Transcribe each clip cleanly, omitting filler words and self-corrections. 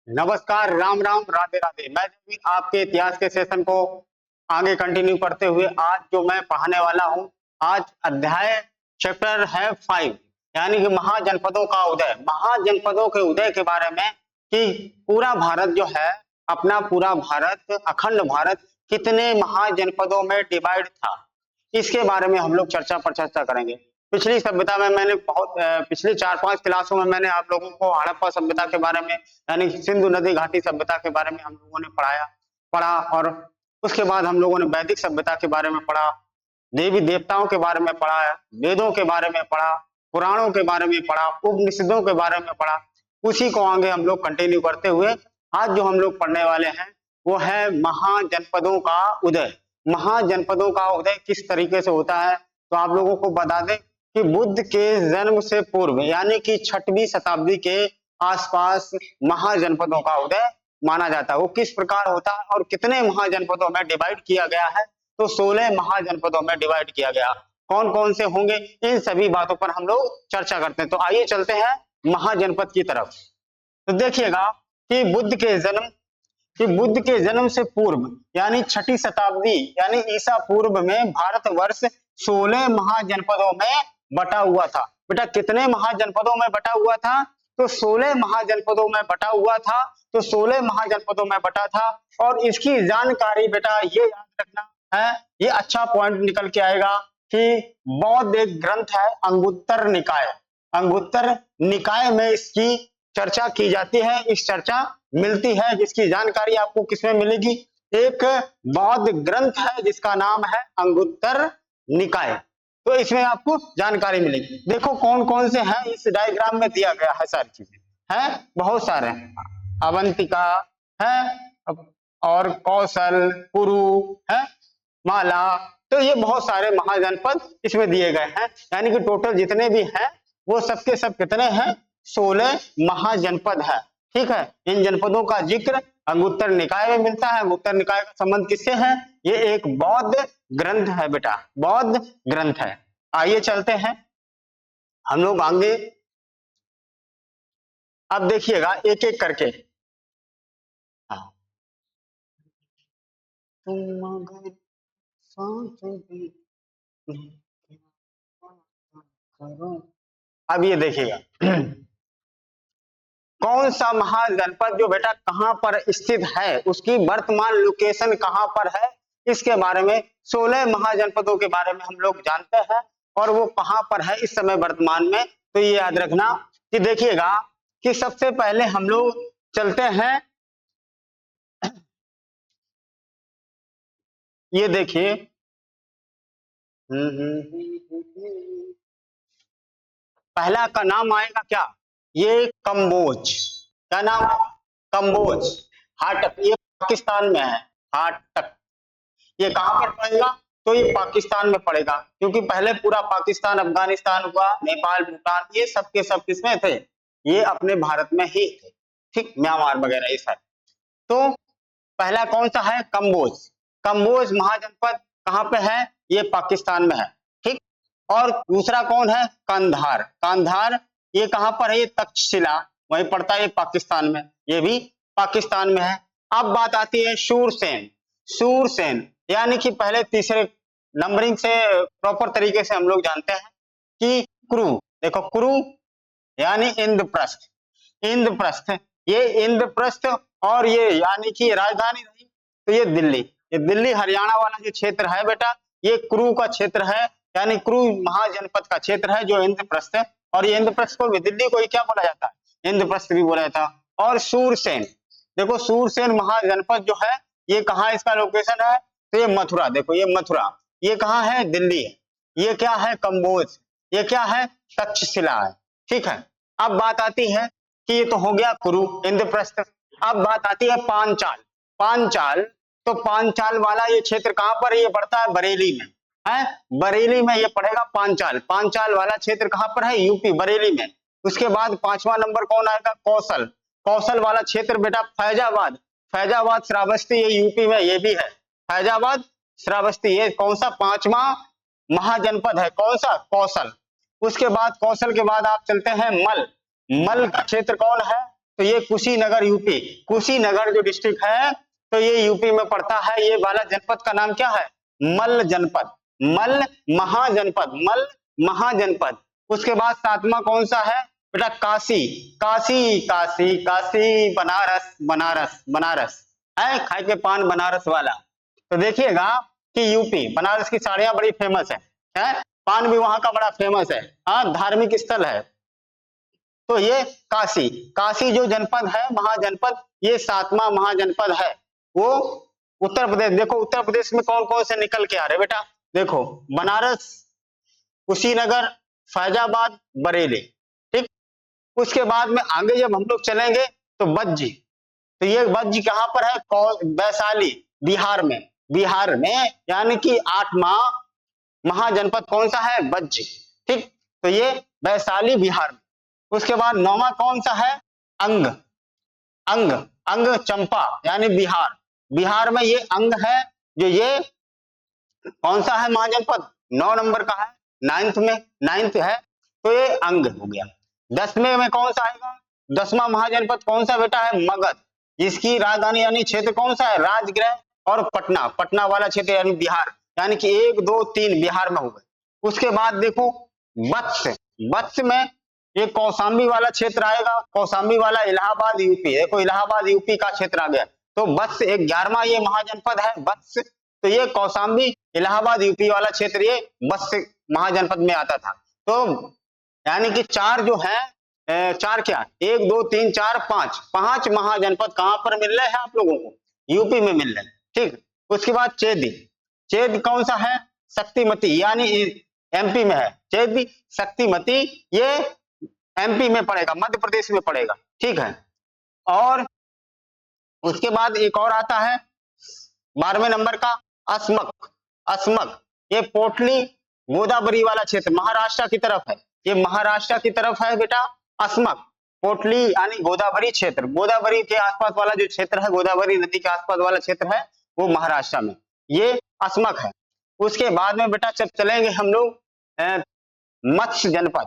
नमस्कार, राम राम, राधे राधे। मैं भी आपके इतिहास के सेशन को आगे कंटिन्यू करते हुए आज जो मैं पढ़ाने वाला हूँ, आज अध्याय चैप्टर है 5, यानी कि महाजनपदों का उदय। महाजनपदों के उदय के बारे में कि पूरा भारत जो है, अपना पूरा भारत, अखंड भारत कितने महाजनपदों में डिवाइड था, इसके बारे में हम लोग चर्चा पर चर्चा करेंगे। पिछली सभ्यता में मैंने पिछली 4-5 क्लासों में मैंने आप लोगों को हड़प्पा सभ्यता के बारे में, यानी सिंधु नदी घाटी सभ्यता के बारे में हम लोगों ने पढ़ा, और उसके बाद हम लोगों ने वैदिक सभ्यता के बारे में पढ़ा, देवी देवताओं के बारे में पढ़ा, वेदों के बारे में पढ़ा, पुराणों के बारे में पढ़ा, उपनिषदों के बारे में पढ़ा। उसी को आगे हम लोग कंटिन्यू करते हुए आज जो हम लोग पढ़ने वाले हैं वो है महाजनपदों का उदय। महाजनपदों का उदय किस तरीके से होता है, तो आप लोगों को बता दें कि बुद्ध के जन्म से पूर्व, यानी कि 6वीं शताब्दी के आसपास महाजनपदों का उदय माना जाता है। वो किस प्रकार होता है और कितने महाजनपदों में डिवाइड किया गया है, तो 16 महाजनपदों में डिवाइड किया गया। कौन कौन से होंगे, इन सभी बातों पर हम लोग चर्चा करते हैं। तो आइए चलते हैं महाजनपद की तरफ। तो देखिएगा कि बुद्ध के जन्म से पूर्व, यानी 6ठी शताब्दी, यानी ईसा पूर्व में भारतवर्ष 16 महाजनपदों में बटा हुआ था। बेटा कितने महाजनपदों में बटा हुआ था, तो 16 महाजनपदों में बटा हुआ था। तो 16 महाजनपदों में बटा था, और इसकी जानकारी बेटा ये याद रखना है, ये अच्छा पॉइंट निकल के आएगा कि बौद्ध एक ग्रंथ है अंगुत्तर निकाय। अंगुत्तर निकाय में इसकी चर्चा की जाती है, इस चर्चा मिलती है, जिसकी जानकारी आपको किसमें मिलेगी, एक बौद्ध ग्रंथ है जिसका नाम है अंगुत्तर निकाय। तो इसमें आपको जानकारी मिलेगी। देखो कौन कौन से हैं, इस डायग्राम में दिया गया है, सारी चीजें हैं, बहुत सारे हैं। अवंतिका है, और कौशल, कुरु है, माला, तो ये बहुत सारे महाजनपद इसमें दिए गए हैं। यानी कि टोटल जितने भी हैं वो सबके सब कितने हैं, 16 महाजनपद है। ठीक है, इन जनपदों का जिक्र अंगुत्तर निकाय में मिलता है। अंगुत्तर निकाय का संबंध किससे है, ये एक बौद्ध ग्रंथ है बेटा, बौद्ध ग्रंथ है। आइए चलते हैं हम लोग आगे। अब देखिएगा एक एक करके। हाँ। तुम अगर साथ भी करो। अब ये देखिएगा कौन सा महाजनपद जो बेटा कहां पर स्थित है, उसकी वर्तमान लोकेशन कहां पर है, इसके बारे में 16 महाजनपदों के बारे में हम लोग जानते हैं, और वो कहां पर है इस समय वर्तमान में। तो ये याद रखना कि देखिएगा कि सबसे पहले हम लोग चलते हैं, ये देखिए, पहला का नाम आएगा क्या, ये कंबोज। क्या नाम है, कंबोज। हाटक, ये पाकिस्तान में है, हाटक। ये कहां पर पड़ेगा, तो ये पाकिस्तान में पड़ेगा, क्योंकि पहले पूरा पाकिस्तान, अफगानिस्तान हुआ, नेपाल, भूटान, ये सब के सब किसमें थे, ये अपने भारत में ही थे। ठीक, म्यांमार वगैरह ये सब। तो पहला कौन सा है, कंबोज। कंबोज महाजनपद कहां पे है, ये पाकिस्तान में है। ठीक, और दूसरा कौन है, कांधार। कांधार ये कहां पर है, ये तक्षशिला वहीं पड़ता है, ये पाकिस्तान में, ये भी पाकिस्तान में है। अब बात आती है शूरसेन। शूरसेन यानी कि पहले तीसरे नंबरिंग से प्रॉपर तरीके से हम लोग जानते हैं कि क्रू। देखो क्रू यानी इंद्रप्रस्थ। इंद्रप्रस्थ, ये इंद्रप्रस्थ, और ये यानी कि राजधानी रही तो ये दिल्ली। ये दिल्ली हरियाणा वाला जो क्षेत्र है बेटा, ये क्रू का क्षेत्र है, यानी क्रू महाजनपद का क्षेत्र है जो इंद्रप्रस्थ है। और ये इंद्रप्रस्थ को भी, दिल्ली को ही क्या बोला जाता है, इंद्रप्रस्थ भी बोला जाता है। और सूरसेन, देखो सूरसेन महाजनपद जो है ये कहाँ इसका लोकेशन है, तो ये मथुरा। देखो ये मथुरा, ये कहाँ है, दिल्ली है। ये क्या है, कंबोज। ये क्या है, तक्षशिला है। ठीक है, अब बात आती है कि ये तो हो गया कुरु, इंद्रप्रस्थ। अब बात आती है पांचाल। पांचाल, तो पांचाल वाला ये क्षेत्र कहां पर है, ये पड़ता है बरेली में है, बरेली में ये पड़ेगा पांचाल। पांचाल वाला क्षेत्र कहां पर है, यूपी, बरेली में। उसके बाद 5वां नंबर कौन आएगा, कौशल। कौशल वाला क्षेत्र बेटा फैजाबाद। फैजाबाद श्रावस्ती, ये यूपी में, ये भी है फैजाबाद श्रावस्ती। ये कौन सा 5वां महाजनपद है, कौन सा, कौशल। उसके बाद कौशल के बाद आप चलते हैं मल। मल का क्षेत्र कौन है, तो ये कुशीनगर यूपी, कुशीनगर जो डिस्ट्रिक्ट है तो ये यूपी में पड़ता है। ये वाला जनपद का नाम क्या है? मल्ल जनपद, मल्ल महाजनपद, मल्ल महाजनपद। उसके बाद सातवां कौन सा है बेटा? काशी, काशी काशी काशी, बनारस बनारस बनारस है, खाए के पान बनारस वाला। तो देखिएगा कि यूपी, बनारस की साड़ियां बड़ी फेमस है, पान भी वहां का बड़ा फेमस है, हाँ धार्मिक स्थल है। तो ये काशी, काशी जो जनपद है महाजनपद, ये सातवां महाजनपद है। वो उत्तर प्रदेश, देखो उत्तर प्रदेश में कौन कौन से निकल के आ रहे बेटा? देखो बनारस, कुशीनगर, फैजाबाद, बरेली, ठीक। उसके बाद में आगे जब हम लोग चलेंगे तो बज्जी, तो ये बज्जी कहां पर है? वैशाली, बिहार में, बिहार में, यानी कि 8वां महाजनपद कौन सा है? बज्जी, ठीक। तो ये वैशाली बिहार में। उसके बाद 9वां कौन सा है? अंग, अंग, अंग चंपा, यानी बिहार, बिहार में ये अंग है। जो ये कौन सा है महाजनपद? 9 नंबर का है, 9th में, 9th है, तो ये अंग हो गया। 10वें में कौन सा आएगा? 10वां महाजनपद कौन सा बेटा है? मगध, जिसकी राजधानी यानी क्षेत्र कौन सा है? राजगृह और पटना, पटना वाला क्षेत्र यानी बिहार, यानी कि 1 2 3 बिहार में हो गए। उसके बाद देखो वत्स, वत्स में ये कौशाम्बी वाला क्षेत्र आएगा, कौशाम्बी वाला इलाहाबाद यूपी, देखो इलाहाबाद यूपी का क्षेत्र आ गया। तो वत्स 11वां ये महाजनपद है वत्स, तो ये कौशाम्बी इलाहाबाद यूपी वाला क्षेत्र ये वत्स महाजनपद में आता था। तो यानी कि 4 जो है, 4 क्या, 1 2 3 4 5, 5 महाजनपद कहां पर मिल रहे हैं आप लोगों को? यूपी में मिल रहे हैं, ठीक। उसके बाद चेदी, चेद कौन सा है? शक्तिमती, यानी एमपी में है, चेद शक्तिमती, ये एमपी में पड़ेगा, मध्य प्रदेश में पड़ेगा, ठीक है। और उसके बाद एक और आता है 12वें नंबर का अस्मक, अस्मक, ये पोटली गोदावरी वाला क्षेत्र महाराष्ट्र की तरफ है, ये महाराष्ट्र की तरफ है बेटा अस्मक, पोटली यानी गोदावरी क्षेत्र, गोदावरी के आसपास वाला जो क्षेत्र है, गोदावरी नदी के आसपास वाला क्षेत्र है वो महाराष्ट्र में, ये अस्मक है। उसके बाद में बेटा जब चलेंगे हम लोग मत्स्य जनपद,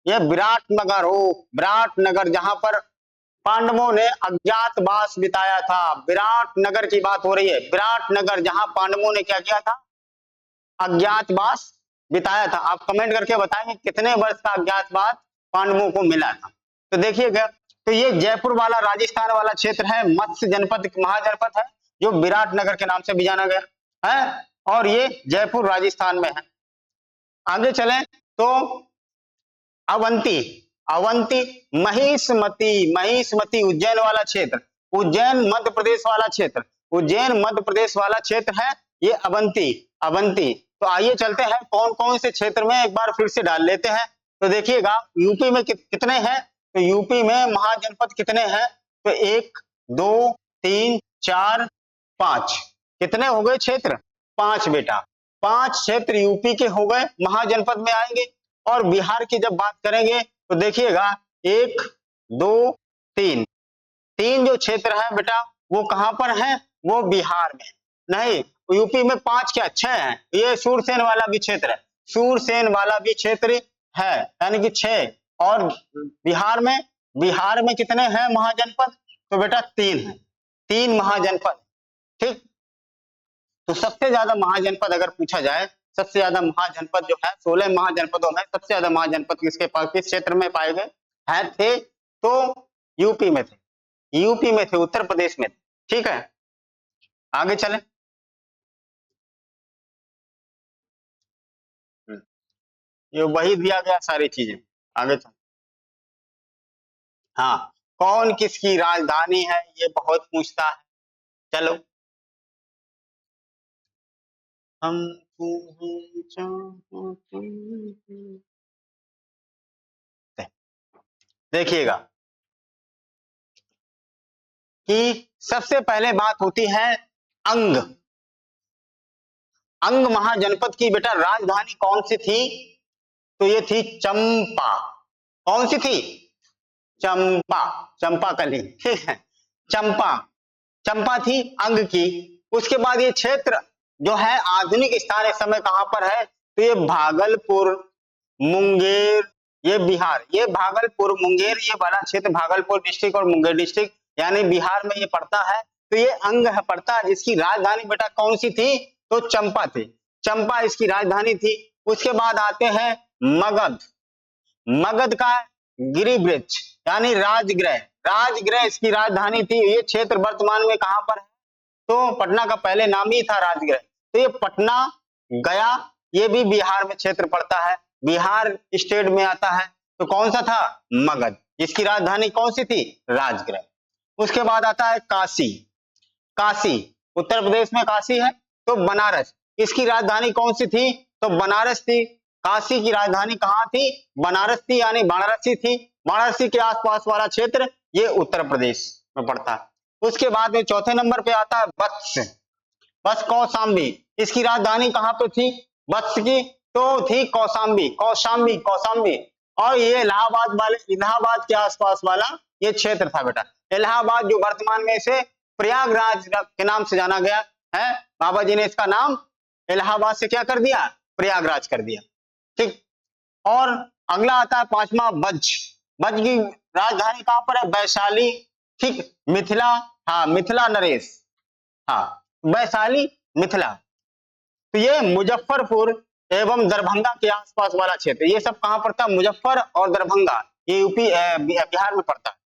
ये विराटनगर हो, विराटनगर, जहां पर पांडवों ने अज्ञातवास बिताया था, विराटनगर की बात हो रही है, विराटनगर जहां पांडवों ने क्या किया था? अज्ञातवास बिताया था। आप कमेंट करके बताएंगे कितने वर्ष का अज्ञातवास पांडवों को मिला था। तो देखिएगा, तो ये जयपुर वाला राजस्थान वाला क्षेत्र है, मत्स्य जनपद महाजनपद है, जो विराटनगर के नाम से भी जाना गया है, और ये जयपुर राजस्थान में है। आगे चलें तो अवंती, अवंती, महिष्मती, महिष्मती उज्जैन वाला क्षेत्र, उज्जैन मध्य प्रदेश वाला क्षेत्र, उज्जैन मध्य प्रदेश वाला क्षेत्र है ये अवंती, अवंती। तो आइए चलते हैं कौन कौन से क्षेत्र में एक बार फिर से डाल लेते हैं। तो देखिएगा यूपी में कितने हैं? तो यूपी में महाजनपद कितने हैं? तो 1 2 3 4 5, कितने हो गए क्षेत्र? 5 बेटा, 5 क्षेत्र यूपी के हो गए, महाजनपद में आएंगे। और बिहार की जब बात करेंगे तो देखिएगा 1 2 3, 3 जो क्षेत्र है बेटा वो कहां पर है? वो बिहार में नहीं, यूपी में 5 क्या 6 है, ये सूरसेन वाला भी क्षेत्र है, सूरसेन वाला भी क्षेत्र है, यानी कि 6। और बिहार में कितने हैं महाजनपद? तो बेटा 3 है, 3 महाजनपद, ठीक। तो सबसे ज्यादा महाजनपद अगर पूछा जाए, सबसे ज्यादा महाजनपद जो है 16 महाजनपदों में सबसे ज्यादा महाजनपद किसके पास, किस क्षेत्र में पाए गए हैं थे? तो यूपी में थे, यूपी में थे, उत्तर प्रदेश में थे, ठीक है। आगे चलें, ये वही दिया गया सारी चीजें, आगे चलें। हाँ, कौन किसकी राजधानी है ये बहुत पूछता है, चलो। हम देखिएगा कि सबसे पहले बात होती है अंग, अंग महाजनपद की बेटा राजधानी कौन सी थी? तो ये थी चंपा, कौन सी थी? चंपा, चंपाकली, ठीक है, चंपा, चंपा थी अंग की। उसके बाद ये क्षेत्र जो है आधुनिक स्थान इस समय कहां पर है? तो ये भागलपुर, मुंगेर, ये बिहार, ये भागलपुर मुंगेर, ये वाला क्षेत्र भागलपुर डिस्ट्रिक्ट और मुंगेर डिस्ट्रिक्ट यानी बिहार में ये पड़ता है। तो ये अंग है पड़ता है। इसकी राजधानी बेटा कौन सी थी? तो चंपा थी, चंपा इसकी राजधानी थी। उसके बाद आते हैं मगध, मगध का गिरिब्रज यानी राजगृह, राजगृह इसकी राजधानी थी। ये क्षेत्र वर्तमान में कहां पर है? तो पटना का पहले नाम ही था राजगृह। तो ये पटना, गया, ये भी बिहार में क्षेत्र पड़ता है, बिहार स्टेट में आता है। तो कौन सा था? मगध। इसकी राजधानी कौन सी थी? राजगृह। उसके बाद आता है काशी, काशी उत्तर प्रदेश में काशी है। तो बनारस, इसकी राजधानी कौन सी थी? तो बनारस थी। काशी की राजधानी कहां थी? बनारस थी, यानी वाराणसी थी। वाराणसी के आसपास वाला क्षेत्र ये उत्तर प्रदेश में पड़ता है। उसके बाद में चौथे नंबर पे आता है वत्स, बस कौशाम्बी, इसकी राजधानी कहां पे थी? वत्स की तो थी कौशाम्बी, कौशाम्बी, कौशाम्बी। और ये इलाहाबाद वाले, इलाहाबाद के आसपास वाला ये क्षेत्र था बेटा। इलाहाबाद जो वर्तमान में इसे प्रयागराज के नाम से जाना गया है, बाबा जी ने इसका नाम इलाहाबाद से क्या कर दिया? प्रयागराज कर दिया। ठीक। और अगला आता है पांचवा बज्ज, बज्ज की राजधानी कहां पर है? वैशाली। ठीक, मिथिला, हाँ मिथिला नरेश, हाँ वैशाली, मिथिला। तो ये मुजफ्फरपुर एवं दरभंगा के आसपास वाला क्षेत्र, ये सब कहां पड़ता है? मुजफ्फर और दरभंगा, ये यूपी बिहार में पड़ता है।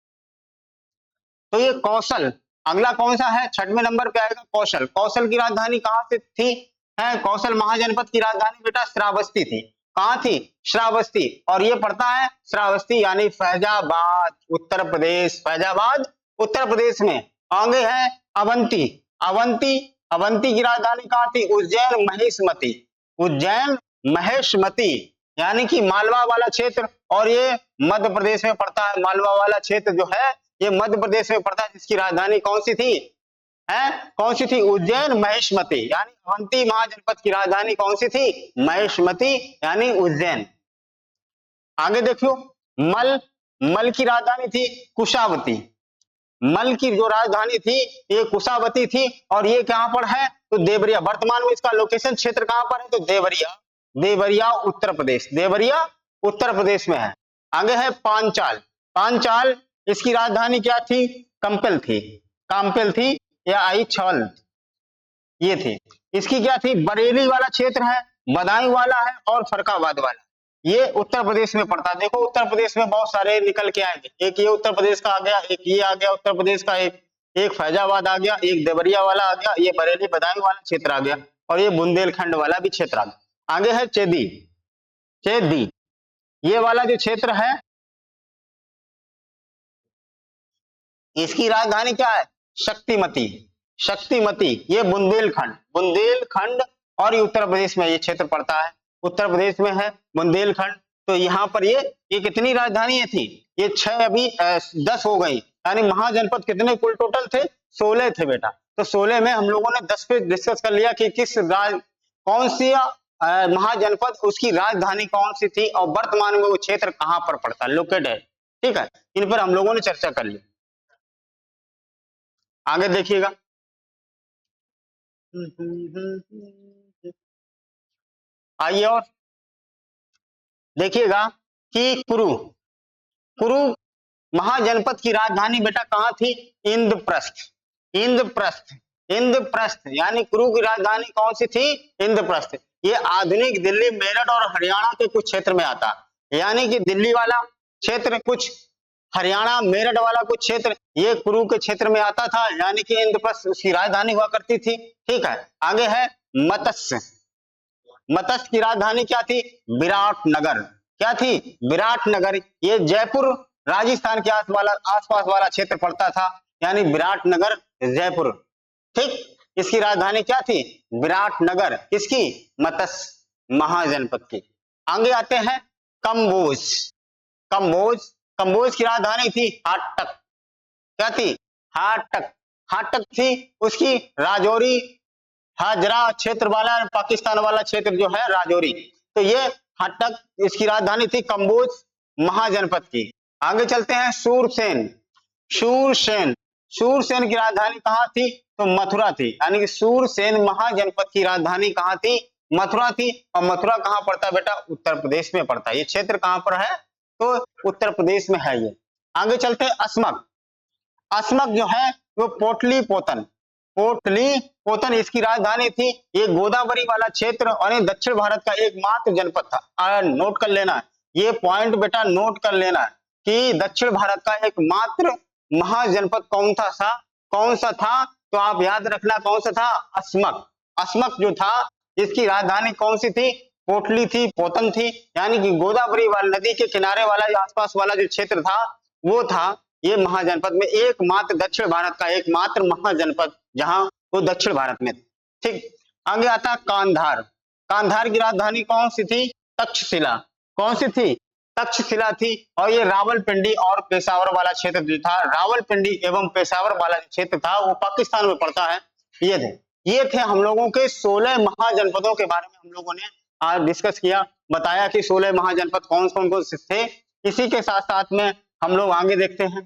तो ये कौशल, अगला कौन सा है? छठवें नंबर पे आएगा कौशल। कौशल की राजधानी कहां से थी? है कौशल महाजनपद की राजधानी बेटा श्रावस्ती थी। कहां थी? श्रावस्ती। और ये पड़ता है श्रावस्ती यानी फैजाबाद, उत्तर प्रदेश, फैजाबाद उत्तर प्रदेश में। आगे है अवंती, अवंती, अवंती की राजधानी कहां थी? उज्जैन महेशमती, उज्जैन महेशमती यानी कि मालवा वाला क्षेत्र। और ये मध्य प्रदेश में पड़ता है, मालवा वाला क्षेत्र जो है ये मध्य प्रदेश में पड़ता है, जिसकी राजधानी कौन सी थी? है कौन सी थी? उज्जैन महेशमती, यानी अवंती महाजनपद की राजधानी कौन सी थी? महेशमती यानी उज्जैन। आगे देखियो मल, मल की राजधानी थी कुशावती, मल की जो राजधानी थी ये कुशावती थी। और ये कहां पर है? तो देवरिया, वर्तमान में इसका लोकेशन क्षेत्र कहां पर है? तो देवरिया, देवरिया उत्तर प्रदेश, देवरिया उत्तर प्रदेश में है। आगे है पांचाल, पांचाल इसकी राजधानी क्या थी? कंपिल थी, काम्पिल थी या आई छवल ये थी। इसकी क्या थी? बरेली वाला क्षेत्र है, बदायूं वाला है और फरकाबाद वाला, ये उत्तर प्रदेश में पड़ता है। देखो उत्तर प्रदेश में बहुत सारे निकल के आएंगे, एक ये उत्तर प्रदेश का आ गया, एक ये आ गया उत्तर प्रदेश का, एक फैजाबाद आ गया, एक देवरिया वाला आ गया, ये बरेली बदायूं वाला क्षेत्र आ गया, और ये बुंदेलखंड वाला भी क्षेत्र आ गया। आगे है चेदी, चेदी ये वाला जो क्षेत्र है इसकी राजधानी क्या है? शक्तिमती, शक्तिमती, ये बुंदेलखंड, बुंदेलखंड और ये उत्तर प्रदेश में ये क्षेत्र पड़ता है, उत्तर प्रदेश में है बुंदेलखंड। तो यहाँ पर ये कितनी राजधानी थी? ये 6 अभी 10 हो गई, यानी महाजनपद कितने कुल टोटल थे? 16 थे बेटा। तो 16 में हम लोगों ने 10 पे डिस्कस कर लिया कि किस कौन सी महाजनपद उसकी राजधानी कौन सी थी और वर्तमान में वो क्षेत्र कहां पर पड़ता है, लोकेटेड है। ठीक है, इन पर हम लोगों ने चर्चा कर ली। आगे देखिएगा, आइए और देखिएगा कि कुरु, कुरु महाजनपद की राजधानी बेटा कहां थी? इंद्रप्रस्थ, इंद्रप्रस्थ, इंद्रप्रस्थ यानी कुरु की राजधानी कौन सी थी? इंद्रप्रस्थ। ये आधुनिक दिल्ली, मेरठ और हरियाणा के कुछ क्षेत्र में आता है, यानी कि दिल्ली वाला क्षेत्र, कुछ हरियाणा मेरठ वाला कुछ क्षेत्र ये कुरु के क्षेत्र में आता था, यानी कि इंद्रप्रस्थ उसकी राजधानी हुआ करती थी। ठीक है, आगे है मत्स्य, मत्स्य की राजधानी क्या थी? विराटनगर, क्या थी? विराटनगर। ये जयपुर राजस्थान के आसपास वाला क्षेत्र पड़ता था, यानी विराटनगर जयपुर। ठीक, इसकी राजधानी क्या थी? विराटनगर, किसकी? मत्स्य महाजनपद की। आगे आते हैं कंबोज, कंबोज, कंबोज की राजधानी थी हाटक, क्या थी? हाटक, हाटक थी। उसकी राजौरी, हाजरा क्षेत्र वाला पाकिस्तान वाला क्षेत्र जो है राजौरी, तो ये हाटक इसकी राजधानी थी कंबोज महाजनपद की। आगे चलते हैं सूरसेन, सूरसेन, सूरसेन की राजधानी कहां थी? तो मथुरा थी, यानी कि सूरसेन महाजनपद की राजधानी कहां थी? मथुरा थी। और मथुरा कहां पड़ता है बेटा? उत्तर प्रदेश में पड़ता है। ये क्षेत्र कहां पर है? तो उत्तर प्रदेश में है ये। आगे चलते हैं अस्मक। अस्मक जो है वो पोटलीपोतन इसकी राजधानी थी। ये गोदावरी वाला क्षेत्र और ये दक्षिण भारत का एकमात्र जनपद था। नोट कर लेना है, ये पॉइंट बेटा नोट कर लेना है कि दक्षिण भारत का एकमात्र महाजनपद कौन सा था, तो आप याद रखना कौन सा था, अस्मक। अस्मक जो था इसकी राजधानी कौन सी थी, पोटली थी, पोतन थी, यानी कि गोदावरी वाली नदी के किनारे वाला जो आसपास वाला जो क्षेत्र था वो था ये महाजनपद में एकमात्र, दक्षिण भारत का एकमात्र महाजनपद जहां वो दक्षिण भारत में। ठीक, आगे आता कांधार। कांधार की राजधानी कौन सी थी, तक्षशिला। कौन सी थी, तक्षशिला थी। और ये रावलपिंडी और पेशावर वाला क्षेत्र जो था, रावलपिंडी एवं पेशावर वाला क्षेत्र था वो पाकिस्तान में पड़ता है। ये थे हम लोगों के 16 महाजनपदों के बारे में हम लोगों ने आज डिस्कस किया, बताया कि 16 महाजनपद कौन कौन से थे। इसी के साथ साथ में हम लोग आगे देखते हैं।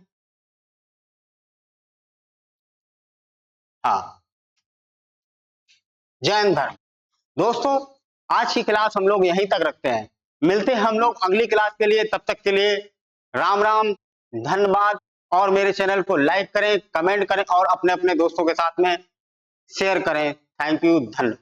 हाँ, जैन धर्म। दोस्तों आज की क्लास हम लोग यहीं तक रखते हैं, मिलते हैं हम लोग अगली क्लास के लिए। तब तक के लिए राम राम, धन्यवाद। और मेरे चैनल को लाइक करें, कमेंट करें और अपने अपने दोस्तों के साथ में शेयर करें। थैंक यू, धन्यवाद।